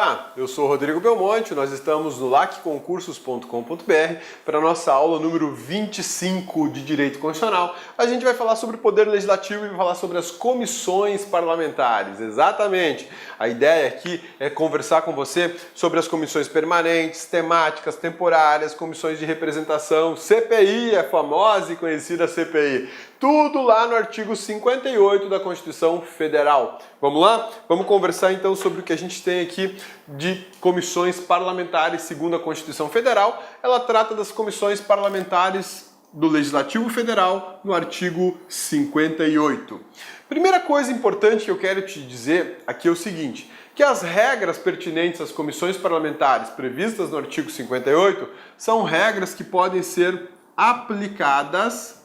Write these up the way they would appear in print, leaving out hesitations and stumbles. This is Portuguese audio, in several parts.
Olá, eu sou o Rodrigo Belmonte, nós estamos no lacconcursos.com.br para a nossa aula número 25 de Direito Constitucional. A gente vai falar sobre o Poder Legislativo e vai falar sobre as comissões parlamentares, exatamente. A ideia aqui é conversar com você sobre as comissões permanentes, temáticas, temporárias, comissões de representação, CPI, a famosa e conhecida CPI. Tudo lá no artigo 58 da Constituição Federal. Vamos lá? Vamos conversar então sobre o que a gente tem aqui de comissões parlamentares segundo a Constituição Federal. Ela trata das comissões parlamentares do Legislativo Federal no artigo 58. Primeira coisa importante que eu quero te dizer aqui é o seguinte, que as regras pertinentes às comissões parlamentares previstas no artigo 58 são regras que podem ser aplicadas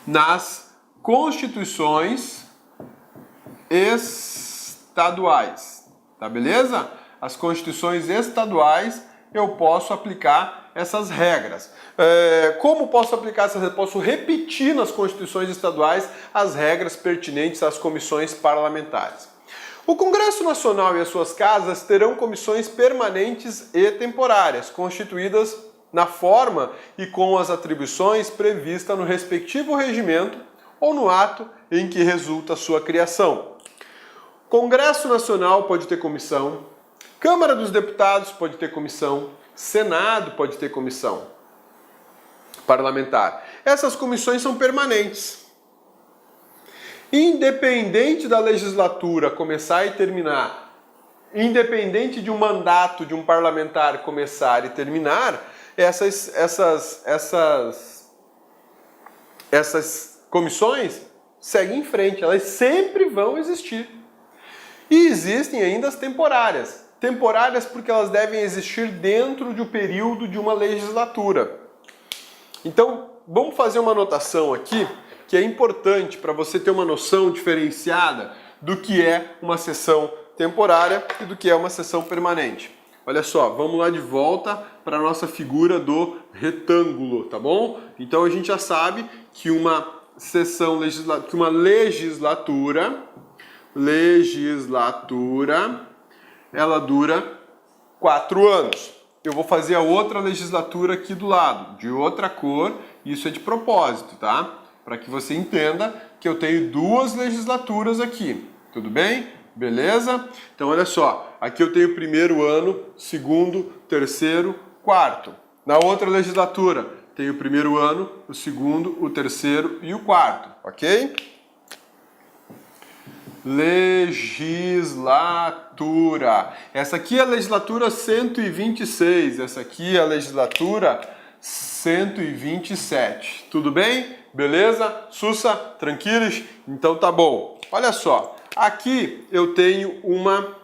nas constituições estaduais, tá beleza? As constituições estaduais eu posso aplicar essas regras. Como posso aplicar essas regras? Posso repetir nas constituições estaduais as regras pertinentes às comissões parlamentares. O Congresso Nacional e as suas casas terão comissões permanentes e temporárias, constituídas na forma e com as atribuições previstas no respectivo regimento ou no ato em que resulta sua criação. Congresso Nacional pode ter comissão, Câmara dos Deputados pode ter comissão, Senado pode ter comissão parlamentar. Essas comissões são permanentes. Independente da legislatura começar e terminar, independente de um mandato de um parlamentar começar e terminar, essas comissões seguem em frente, elas sempre vão existir. E existem ainda as temporárias. Temporárias porque elas devem existir dentro do período de uma legislatura. Então, vamos fazer uma anotação aqui, que é importante para você ter uma noção diferenciada do que é uma sessão temporária e do que é uma sessão permanente. Olha só, vamos lá de volta para a nossa figura do retângulo, tá bom? Então a gente já sabe que uma legislatura, ela dura 4 anos. Eu vou fazer a outra legislatura aqui do lado, de outra cor, isso é de propósito, tá? Para que você entenda que eu tenho 2 legislaturas aqui, tudo bem? Beleza? Então olha só, aqui eu tenho o primeiro ano, segundo, terceiro, quarto. Na outra legislatura, tenho o primeiro ano, o segundo, o terceiro e o quarto, ok? Legislatura. Essa aqui é a legislatura 126, essa aqui é a legislatura 127. Tudo bem? Beleza? Sussa? Tranquilos? Então tá bom. Olha só. Aqui eu tenho uma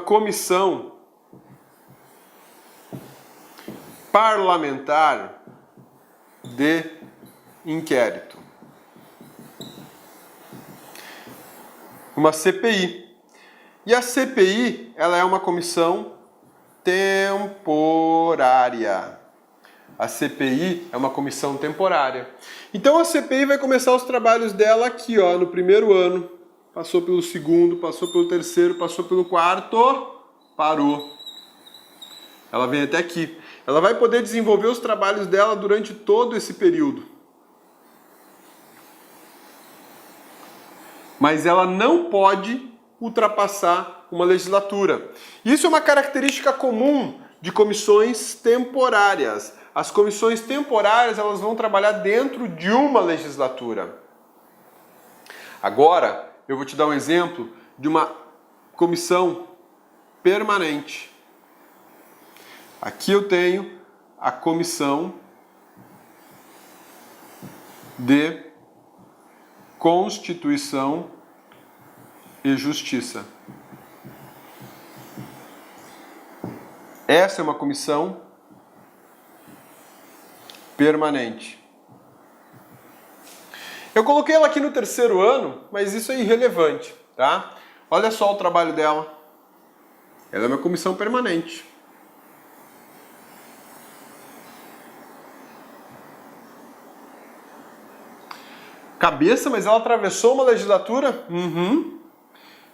comissão parlamentar de inquérito. Uma CPI. E a CPI, ela é uma comissão temporária. A CPI é uma comissão temporária. Então a CPI vai começar os trabalhos dela aqui, ó, no primeiro ano. Passou pelo segundo, passou pelo terceiro, passou pelo quarto, parou. Ela vem até aqui. Ela vai poder desenvolver os trabalhos dela durante todo esse período. Mas ela não pode ultrapassar uma legislatura. Isso é uma característica comum de comissões temporárias. As comissões temporárias, elas vão trabalhar dentro de uma legislatura. Agora, eu vou te dar um exemplo de uma comissão permanente. Aqui eu tenho a Comissão de Constituição e Justiça. Essa é uma comissão permanente. Eu coloquei ela aqui no terceiro ano, mas isso é irrelevante, tá? Olha só o trabalho dela. Ela é uma comissão permanente. Cabeça, mas ela atravessou uma legislatura? Uhum.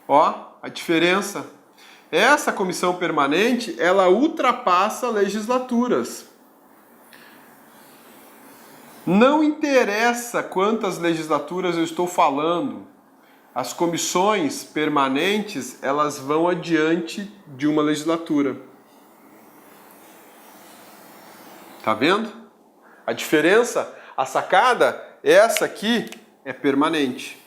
Ó, a diferença. Essa comissão permanente, ela ultrapassa legislaturas. Não interessa quantas legislaturas eu estou falando. As comissões permanentes, elas vão adiante de uma legislatura. Tá vendo? A diferença, a sacada, essa aqui é permanente.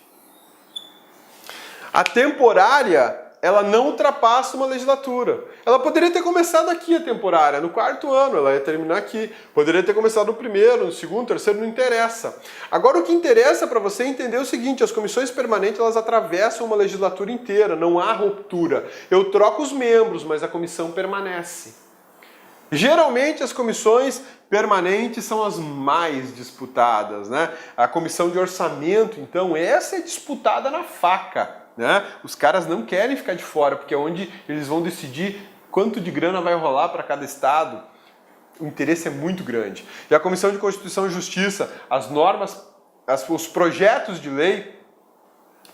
A temporária, ela não ultrapassa uma legislatura. Ela poderia ter começado aqui a temporária, no 4º ano, ela ia terminar aqui. Poderia ter começado no 1º, no 2º, no 3º, não interessa. Agora o que interessa para você entender é o seguinte, as comissões permanentes, elas atravessam uma legislatura inteira, não há ruptura. Eu troco os membros, mas a comissão permanece. Geralmente as comissões permanentes são as mais disputadas, né? A comissão de orçamento, então, essa é disputada na faca. Né? Os caras não querem ficar de fora, porque é onde eles vão decidir quanto de grana vai rolar para cada estado. O interesse é muito grande. E a Comissão de Constituição e Justiça, as normas, os projetos de lei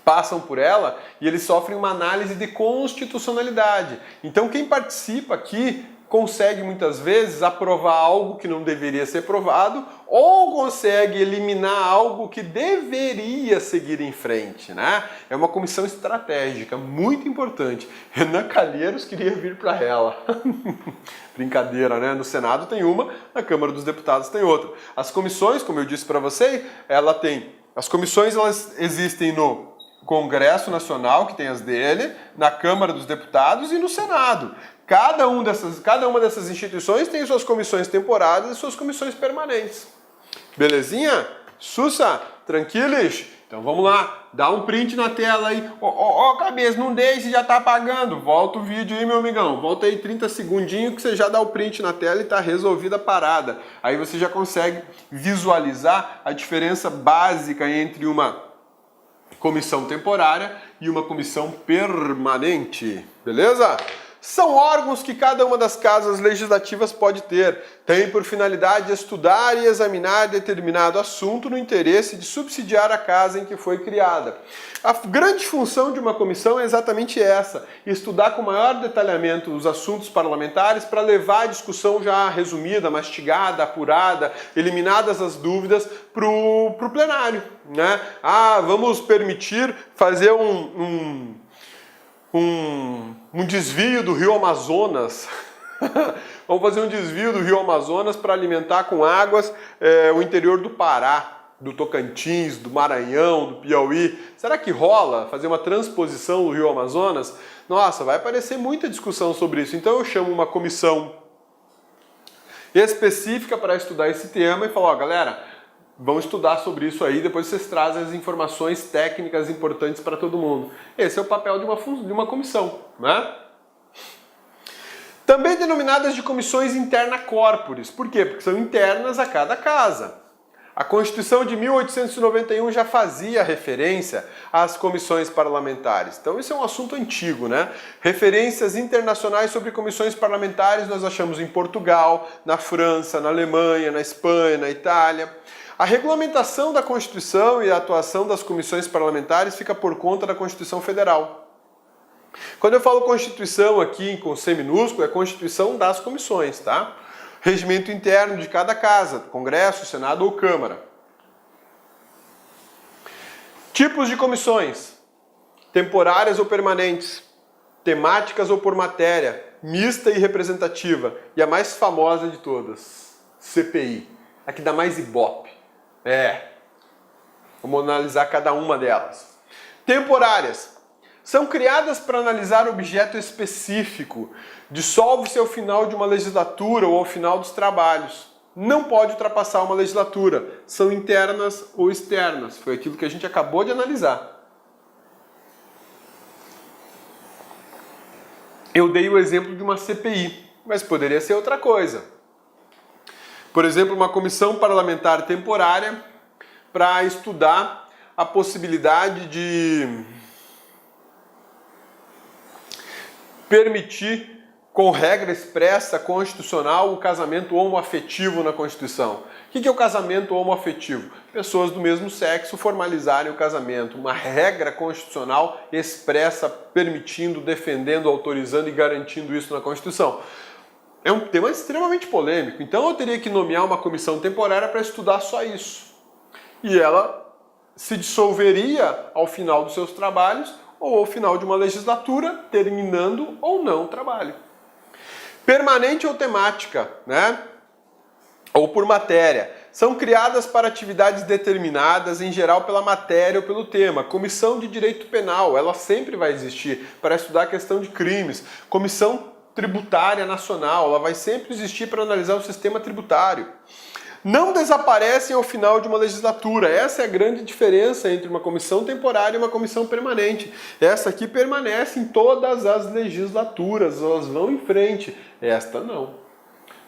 passam por ela e eles sofrem uma análise de constitucionalidade. Então quem participa aqui consegue muitas vezes aprovar algo que não deveria ser aprovado ou consegue eliminar algo que deveria seguir em frente, né? É uma comissão estratégica, muito importante. Renan Calheiros queria vir para ela. Brincadeira, né? No Senado tem uma, na Câmara dos Deputados tem outra. As comissões, como eu disse para você, as comissões elas existem no Congresso Nacional, que tem as dele, na Câmara dos Deputados e no Senado. Cada uma dessas instituições tem suas comissões temporárias e suas comissões permanentes. Belezinha? Sussa? Tranquilos? Então vamos lá, dá um print na tela aí. Ó, cabeça, não deixe, já tá apagando. Volta o vídeo aí, meu amigão. Volta aí 30 segundinhos que você já dá o print na tela e tá resolvida a parada. Aí você já consegue visualizar a diferença básica entre uma comissão temporária e uma comissão permanente. Beleza? São órgãos que cada uma das casas legislativas pode ter. Tem por finalidade estudar e examinar determinado assunto no interesse de subsidiar a casa em que foi criada. A grande função de uma comissão é exatamente essa, estudar com maior detalhamento os assuntos parlamentares para levar a discussão já resumida, mastigada, apurada, eliminadas as dúvidas para o plenário. Né? Vamos permitir fazer um desvio do Rio Amazonas. Vamos fazer um desvio do Rio Amazonas para alimentar com águas o interior do Pará, do Tocantins, do Maranhão, do Piauí. Será que rola fazer uma transposição do Rio Amazonas? Nossa, vai aparecer muita discussão sobre isso. Então eu chamo uma comissão específica para estudar esse tema e falo, ó, galera, vamos estudar sobre isso aí, depois vocês trazem as informações técnicas importantes para todo mundo. Esse é o papel de uma comissão, né? Também denominadas de comissões interna corporis. Por quê? Porque são internas a cada casa. A Constituição de 1891 já fazia referência às comissões parlamentares. Então isso é um assunto antigo, né? Referências internacionais sobre comissões parlamentares nós achamos em Portugal, na França, na Alemanha, na Espanha, na Itália. A regulamentação da Constituição e a atuação das comissões parlamentares fica por conta da Constituição Federal. Quando eu falo Constituição aqui com C minúsculo, é Constituição das comissões, tá? Regimento interno de cada casa, Congresso, Senado ou Câmara. Tipos de comissões: temporárias ou permanentes, temáticas ou por matéria, mista e representativa, e a mais famosa de todas, CPI, a que dá mais ibope. Vamos analisar cada uma delas. Temporárias. São criadas para analisar objeto específico. Dissolve-se ao final de uma legislatura ou ao final dos trabalhos. Não pode ultrapassar uma legislatura. São internas ou externas. Foi aquilo que a gente acabou de analisar. Eu dei o exemplo de uma CPI, mas poderia ser outra coisa. Por exemplo, uma comissão parlamentar temporária para estudar a possibilidade de permitir com regra expressa constitucional, o casamento homoafetivo na Constituição. O que é o casamento homoafetivo? Pessoas do mesmo sexo formalizarem o casamento. Uma regra constitucional expressa, permitindo, defendendo, autorizando e garantindo isso na Constituição. É um tema extremamente polêmico, então eu teria que nomear uma comissão temporária para estudar só isso. E ela se dissolveria ao final dos seus trabalhos ou ao final de uma legislatura, terminando ou não o trabalho. Permanente ou temática, né? Ou por matéria. São criadas para atividades determinadas, em geral pela matéria ou pelo tema. Comissão de Direito Penal, ela sempre vai existir para estudar a questão de crimes. Comissão Tributária Nacional, ela vai sempre existir para analisar o sistema tributário. Não desaparecem ao final de uma legislatura. Essa é a grande diferença entre uma comissão temporária e uma comissão permanente. Essa aqui permanece em todas as legislaturas, elas vão em frente. Esta não.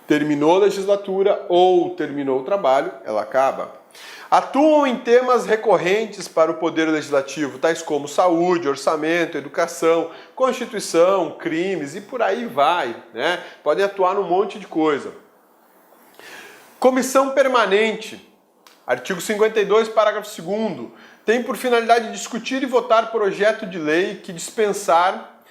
Terminou a legislatura ou terminou o trabalho, ela acaba. Atuam em temas recorrentes para o Poder Legislativo, tais como saúde, orçamento, educação, Constituição, crimes e por aí vai, né? Podem atuar num monte de coisa. Comissão permanente, artigo 52, parágrafo 2º, tem por finalidade discutir e votar projeto de lei que dispensar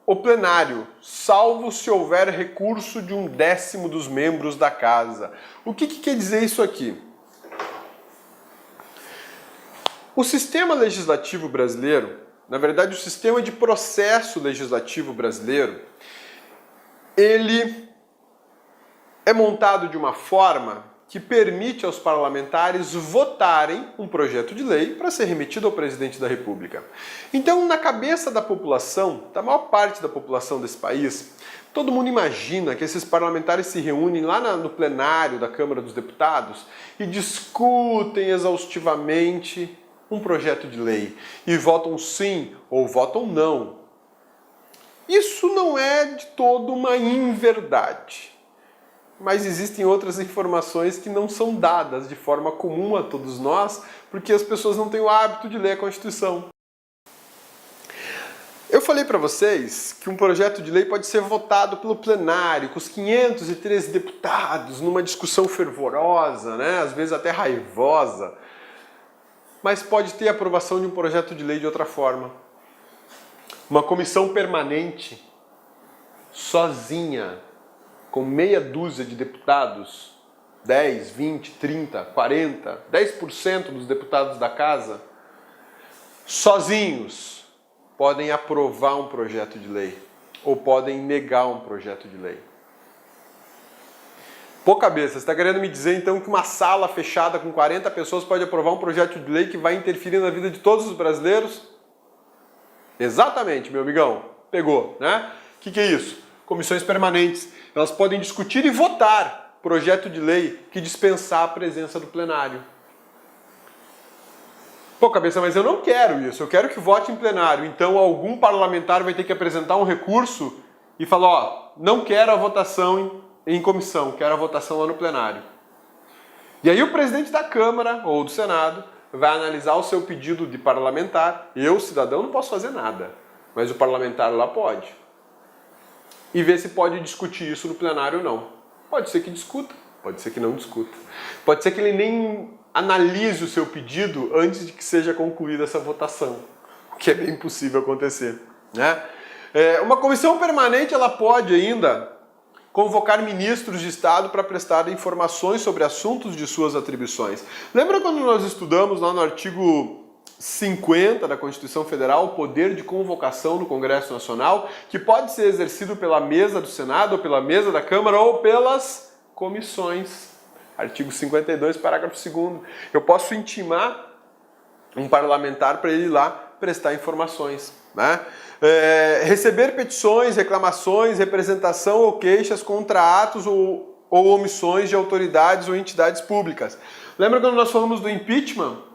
o plenário, salvo se houver recurso de 1/10 dos membros da casa. O que quer dizer isso aqui? O sistema legislativo brasileiro, na verdade o sistema de processo legislativo brasileiro, ele é montado de uma forma que permite aos parlamentares votarem um projeto de lei para ser remetido ao presidente da República. Então, na cabeça da população, da maior parte da população desse país, todo mundo imagina que esses parlamentares se reúnem lá no plenário da Câmara dos Deputados e discutem exaustivamente um projeto de lei e votam sim ou votam não. Isso não é de todo uma inverdade. Mas existem outras informações que não são dadas de forma comum a todos nós, porque as pessoas não têm o hábito de ler a Constituição. Eu falei para vocês que um projeto de lei pode ser votado pelo plenário, com os 513 deputados, numa discussão fervorosa, né? Às vezes até raivosa, mas pode ter aprovação de um projeto de lei de outra forma. Uma comissão permanente, sozinha, com meia dúzia de deputados, 10, 20, 30, 40, 10% dos deputados da casa, sozinhos, podem aprovar um projeto de lei ou podem negar um projeto de lei. Pô, cabeça, você está querendo me dizer então que uma sala fechada com 40 pessoas pode aprovar um projeto de lei que vai interferir na vida de todos os brasileiros? Exatamente, meu amigão. Pegou, né? O que é isso? Comissões permanentes. Elas podem discutir e votar projeto de lei que dispensar a presença do plenário. Pô, cabeça, mas eu não quero isso. Eu quero que vote em plenário. Então algum parlamentar vai ter que apresentar um recurso e falar, ó, não quero a votação em comissão, quero a votação lá no plenário. E aí o presidente da Câmara ou do Senado vai analisar o seu pedido de parlamentar. Eu, cidadão, não posso fazer nada, mas o parlamentar lá pode. E ver se pode discutir isso no plenário ou não. Pode ser que discuta, pode ser que não discuta. Pode ser que ele nem analise o seu pedido antes de que seja concluída essa votação, o que é bem possível acontecer, né? Uma comissão permanente ela pode ainda convocar ministros de Estado para prestar informações sobre assuntos de suas atribuições. Lembra quando nós estudamos lá no artigo 50 da Constituição Federal, o poder de convocação no Congresso Nacional, que pode ser exercido pela mesa do Senado, ou pela mesa da Câmara, ou pelas comissões. Artigo 52, parágrafo 2º. Eu posso intimar um parlamentar para ele ir lá prestar informações, né? Receber petições, reclamações, representação ou queixas contra atos ou omissões de autoridades ou entidades públicas. Lembra quando nós falamos do impeachment?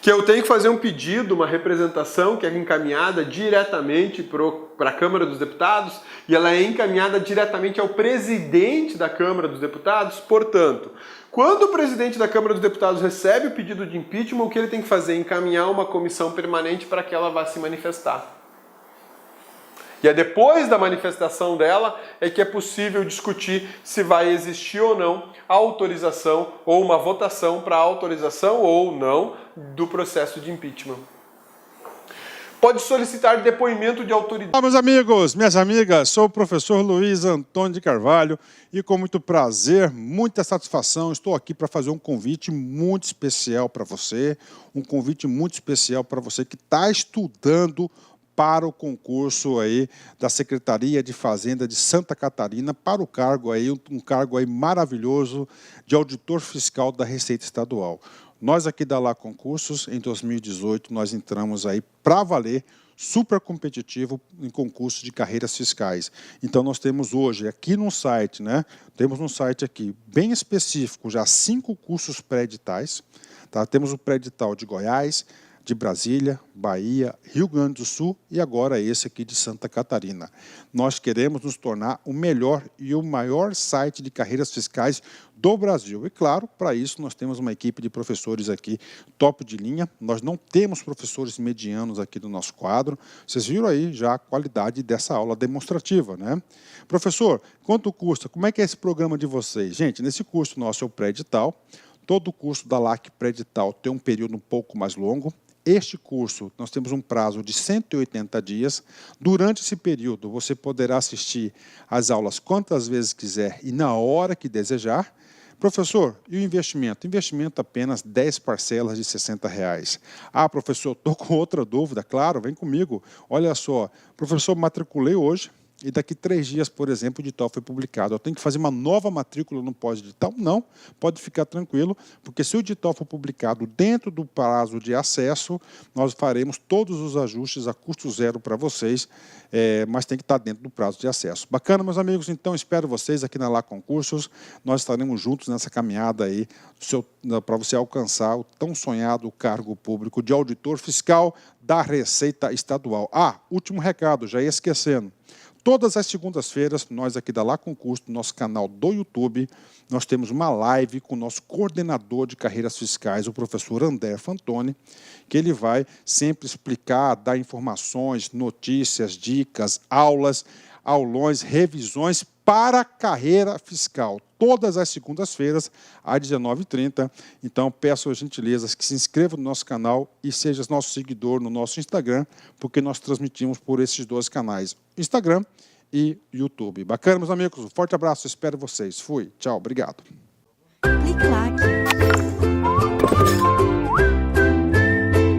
Que eu tenho que fazer um pedido, uma representação que é encaminhada diretamente para a Câmara dos Deputados e ela é encaminhada diretamente ao presidente da Câmara dos Deputados. Portanto, quando o presidente da Câmara dos Deputados recebe o pedido de impeachment, o que ele tem que fazer? Encaminhar uma comissão permanente para que ela vá se manifestar. E é depois da manifestação dela é que é possível discutir se vai existir ou não a autorização ou uma votação para autorização ou não do processo de impeachment. Pode solicitar depoimento de autoridade. Olá, meus amigos, minhas amigas, sou o professor Luiz Antônio de Carvalho e com muito prazer, muita satisfação, estou aqui para fazer um convite muito especial para você, um convite muito especial para você que está estudando para o concurso aí da Secretaria de Fazenda de Santa Catarina, para o cargo aí, um cargo aí maravilhoso de auditor fiscal da Receita Estadual. Nós aqui da Lá Concursos, em 2018, nós entramos aí para valer, super competitivo em concurso de carreiras fiscais. Então, nós temos hoje aqui no site, né? Temos um site aqui bem específico, já 5 cursos pré-editais. Tá? Temos o pré-edital de Goiás, de Brasília, Bahia, Rio Grande do Sul e agora esse aqui de Santa Catarina. Nós queremos nos tornar o melhor e o maior site de carreiras fiscais do Brasil. E claro, para isso nós temos uma equipe de professores aqui top de linha. Nós não temos professores medianos aqui no nosso quadro. Vocês viram aí já a qualidade dessa aula demonstrativa, né? Professor, quanto custa? Como é que é esse programa de vocês? Gente, nesse curso nosso é o pré-edital. Todo o curso da LAC pré-edital tem um período um pouco mais longo. Este curso, nós temos um prazo de 180 dias. Durante esse período, você poderá assistir às aulas quantas vezes quiser e na hora que desejar. Professor, e o investimento? Investimento apenas 10 parcelas de R$60. Ah, professor, estou com outra dúvida. Claro, vem comigo. Olha só, professor, matriculei hoje. E daqui 3 dias, por exemplo, o edital foi publicado. Eu tenho que fazer uma nova matrícula no pós-edital? Não, pode ficar tranquilo, porque se o edital for publicado dentro do prazo de acesso, nós faremos todos os ajustes a custo zero para vocês, mas tem que estar dentro do prazo de acesso. Bacana, meus amigos? Então, espero vocês aqui na Lá Concursos. Nós estaremos juntos nessa caminhada aí para você alcançar o tão sonhado cargo público de auditor fiscal da Receita Estadual. Ah, último recado, já ia esquecendo. Todas as segundas-feiras, nós aqui da Lá Concurso, no nosso canal do YouTube, nós temos uma live com o nosso coordenador de carreiras fiscais, o professor André Fantoni, que ele vai sempre explicar, dar informações, notícias, dicas, aulas, aulões, revisões para a carreira fiscal. Todas as segundas-feiras, às 19h30. Então, peço as gentilezas que se inscreva no nosso canal e seja nosso seguidor no nosso Instagram, porque nós transmitimos por esses 2 canais, Instagram e YouTube. Bacana, meus amigos? Um forte abraço, espero vocês. Fui, tchau, obrigado. Clique lá.